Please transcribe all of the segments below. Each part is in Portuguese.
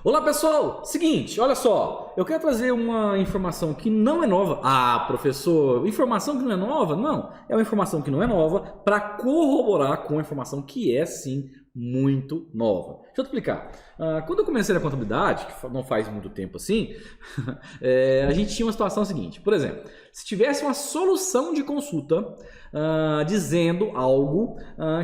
Olá pessoal, seguinte, olha só, eu quero trazer uma informação que não é nova. Ah, professor, informação que não é nova? Não, é uma informação que não é nova para corroborar com a informação que é sim muito nova. Deixa eu te explicar. Quando eu comecei na contabilidade, que não faz muito tempo assim, a gente tinha uma situação seguinte. Por exemplo, se tivesse uma solução de consulta dizendo algo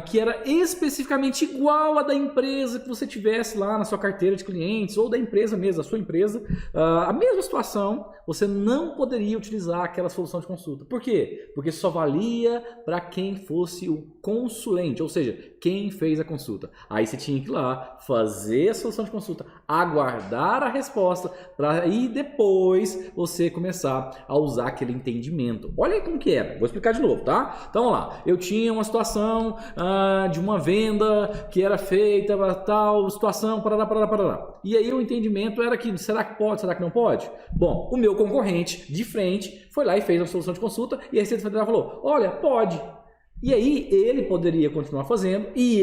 que era especificamente igual à da empresa que você tivesse lá na sua carteira de clientes ou da empresa mesmo, da sua empresa, a mesma situação, você não poderia utilizar aquela solução de consulta. Por quê? Porque só valia para quem fosse o consulente, ou seja, quem fez a consulta. Aí você tinha que ir lá, fazer a solução de consulta, aguardar a resposta, para aí depois você começar a usar aquele entendimento. Olha aí como que era, vou explicar de novo, tá? Então vamos lá, eu tinha uma situação de uma venda que era feita para tal situação, parará. E aí o entendimento era que, será que pode, será que não pode? Bom, o meu concorrente de frente foi lá e fez a solução de consulta e a Receita Federal falou, olha, pode. E aí ele poderia continuar fazendo e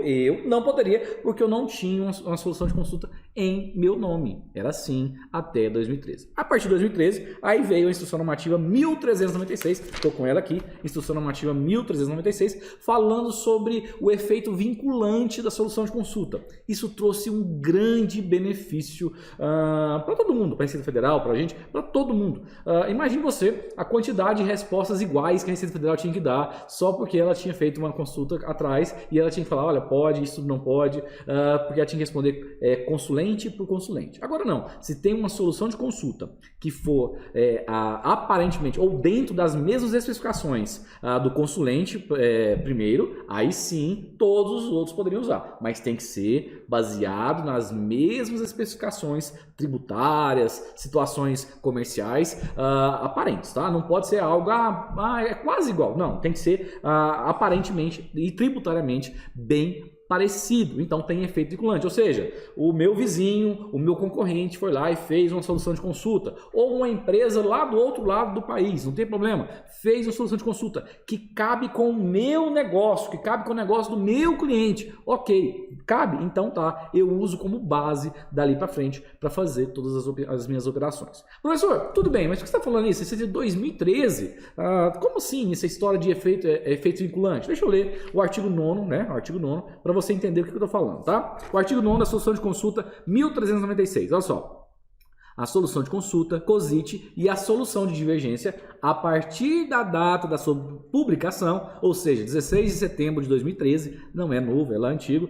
eu não poderia, porque eu não tinha uma solução de consulta em meu nome. Era assim até 2013. A partir de 2013, aí veio a Instrução Normativa 1396, estou com ela aqui, Instrução Normativa 1396, falando sobre o efeito vinculante da solução de consulta. Isso trouxe um grande benefício para todo mundo, para a Receita Federal, para a gente, para todo mundo. Imagine você a quantidade de respostas iguais que a Receita Federal tinha que dar só porque ela tinha feito uma consulta atrás e ela tinha que falar, olha, pode, isso não pode, porque ela tinha que responder consulente por consulente. Agora não, se tem uma solução de consulta que for aparentemente ou dentro das mesmas especificações do consulente primeiro, aí sim todos os outros poderiam usar, mas tem que ser baseado nas mesmas especificações tributárias, situações comerciais aparentes, tá? Não pode ser algo, é quase igual, não, tem que ser aparentemente e tributariamente bem parecido, então tem efeito vinculante, ou seja, o meu vizinho, o meu concorrente foi lá e fez uma solução de consulta, ou uma empresa lá do outro lado do país, não tem problema, fez uma solução de consulta que cabe com o meu negócio, que cabe com o negócio do meu cliente, ok, cabe, então tá, eu uso como base dali para frente para fazer todas as minhas operações. Professor, tudo bem, mas o que você está falando isso? Isso é de 2013, como assim essa história de efeito vinculante? Deixa eu ler o artigo 9º, né, o artigo 9º, para você entender o que eu estou falando, tá? O artigo 9º da Solução de Consulta 1396, olha só. A solução de consulta, COSIT, e a solução de divergência, a partir da data da sua publicação, ou seja, 16 de setembro de 2013, não é novo, é lá antigo,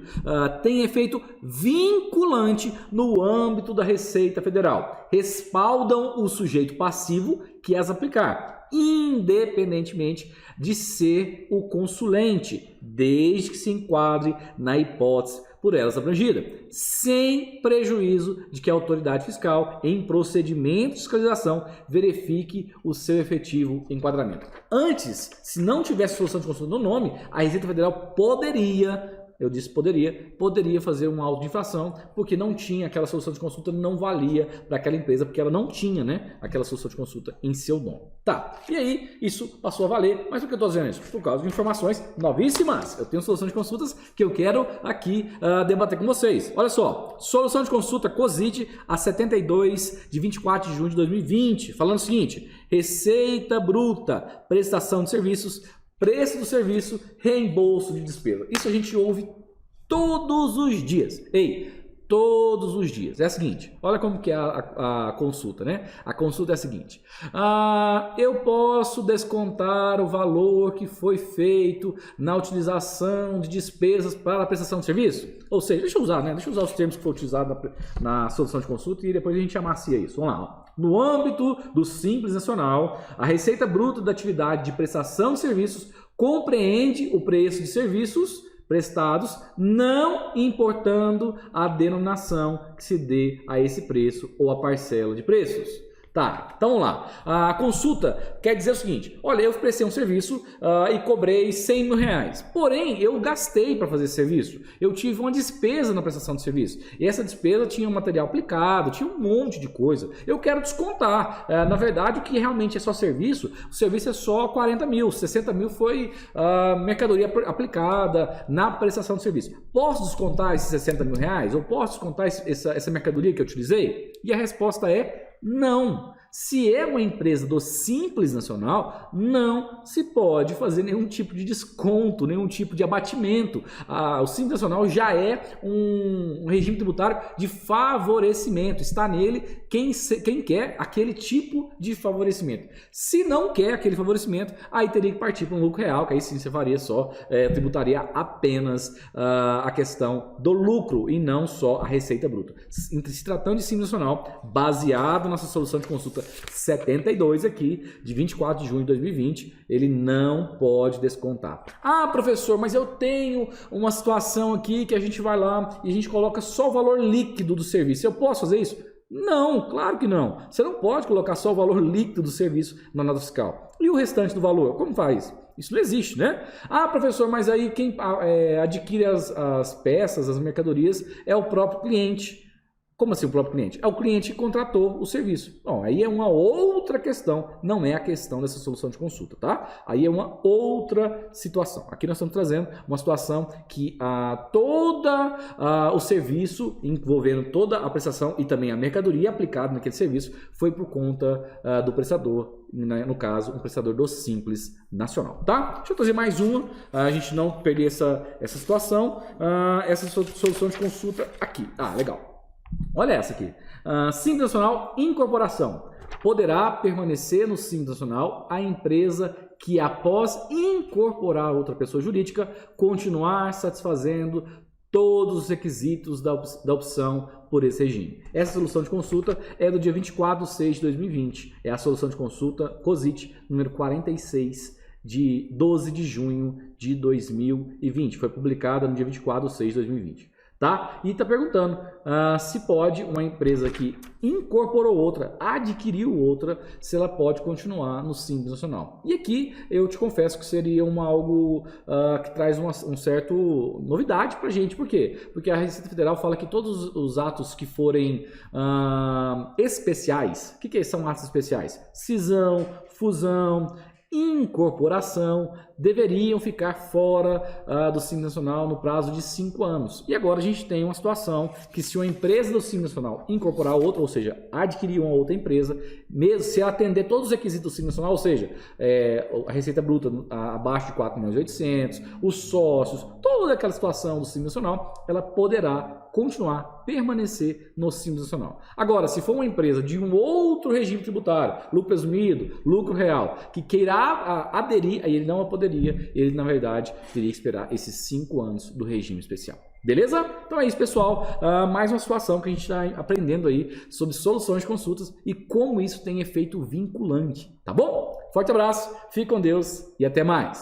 tem efeito vinculante no âmbito da Receita Federal. Respaldam o sujeito passivo que as aplicar, independentemente de ser o consulente, desde que se enquadre na hipótese por elas abrangida, sem prejuízo de que a autoridade fiscal, em procedimento de fiscalização, verifique o seu efetivo enquadramento. Antes, se não tivesse solução de consulta no nome, a Receita Federal poderia, eu disse poderia fazer uma auto de infração, porque não tinha aquela solução de consulta, não valia para aquela empresa, porque ela não tinha, né, aquela solução de consulta em seu nome. Tá, e aí isso passou a valer, mas por que eu estou dizendo isso? Por causa de informações novíssimas. Eu tenho solução de consultas que eu quero aqui debater com vocês. Olha só, solução de consulta COSIT a 72 de 24 de junho de 2020, falando o seguinte, receita bruta, prestação de serviços, preço do serviço, reembolso de despesa. Isso a gente ouve todos os dias. Ei, todos os dias. É a seguinte, olha como que é a consulta, né? A consulta é a seguinte. Eu posso descontar o valor que foi feito na utilização de despesas para a prestação de serviço? Ou seja, deixa eu usar, né? Deixa eu usar os termos que foi utilizado na solução de consulta e depois a gente amacia isso. Vamos lá, ó. No âmbito do Simples Nacional, a receita bruta da atividade de prestação de serviços compreende o preço de serviços prestados, não importando a denominação que se dê a esse preço ou a parcela de preços. Tá, então vamos lá. A consulta quer dizer o seguinte: olha, eu prestei um serviço e cobrei 100 mil reais. Porém, eu gastei para fazer esse serviço. Eu tive uma despesa na prestação de serviço. E essa despesa tinha um material aplicado, tinha um monte de coisa. Eu quero descontar. Na verdade, o que realmente é só serviço, o serviço é só 40 mil. 60 mil foi mercadoria aplicada na prestação de serviço. Posso descontar esses 60 mil reais? Ou posso descontar essa mercadoria que eu utilizei? E a resposta é não. Se é uma empresa do Simples Nacional, não se pode fazer nenhum tipo de desconto, nenhum tipo de abatimento. O Simples Nacional já é um regime tributário de favorecimento. Está nele quem quer aquele tipo de favorecimento. Se não quer aquele favorecimento, aí teria que partir para um lucro real, que aí sim você faria tributaria apenas a questão do lucro e não só a receita bruta. Se tratando de Simples Nacional, baseado nessa solução de consulta 72 aqui, de 24 de junho de 2020, ele não pode descontar. Ah, professor, mas eu tenho uma situação aqui que a gente vai lá e a gente coloca só o valor líquido do serviço. Eu posso fazer isso? Não, claro que não. Você não pode colocar só o valor líquido do serviço na nota fiscal. E o restante do valor? Como faz? Isso não existe, né? Ah, professor, mas aí quem adquire as peças, as mercadorias, é o próprio cliente. Como assim o próprio cliente? É o cliente que contratou o serviço. Bom, aí é uma outra questão, não é a questão dessa solução de consulta, tá? Aí é uma outra situação. Aqui nós estamos trazendo uma situação que todo o serviço, envolvendo toda a prestação e também a mercadoria aplicada naquele serviço, foi por conta do prestador, no caso, um prestador do Simples Nacional, tá? Deixa eu trazer mais uma, a gente não perder essa situação, essa solução de consulta aqui. Legal. Olha essa aqui. Simples Nacional Incorporação. Poderá permanecer no Simples Nacional a empresa que, após incorporar outra pessoa jurídica, continuar satisfazendo todos os requisitos da opção por esse regime. Essa solução de consulta é do dia 24 de 6 de 2020. É a solução de consulta COSIT número 46 de 12 de junho de 2020. Foi publicada no dia 24 de 6 de 2020. Tá? E está perguntando se pode uma empresa que incorporou outra, adquiriu outra, se ela pode continuar no Simples Nacional. E aqui eu te confesso que seria algo que traz um certo novidade para a gente. Por quê? Porque a Receita Federal fala que todos os atos que forem especiais, o que são atos especiais? Cisão, fusão, incorporação, deveriam ficar fora do Simples Nacional no prazo de 5 anos. E agora a gente tem uma situação que se uma empresa do Simples Nacional incorporar outra, ou seja, adquirir uma outra empresa, mesmo se atender todos os requisitos do Simples Nacional, ou seja, a receita bruta abaixo de 4.800.000, os sócios, toda aquela situação do Simples Nacional, ela poderá continuar, permanecer no Simples Nacional. Agora, se for uma empresa de um outro regime tributário, lucro presumido, lucro real, que queira aderir, aí ele não poderia, ele na verdade teria que esperar esses 5 anos do regime especial. Beleza? Então é isso, pessoal. Mais uma situação que a gente está aprendendo aí sobre soluções de consultas e como isso tem efeito vinculante, tá bom? Forte abraço, fique com Deus e até mais.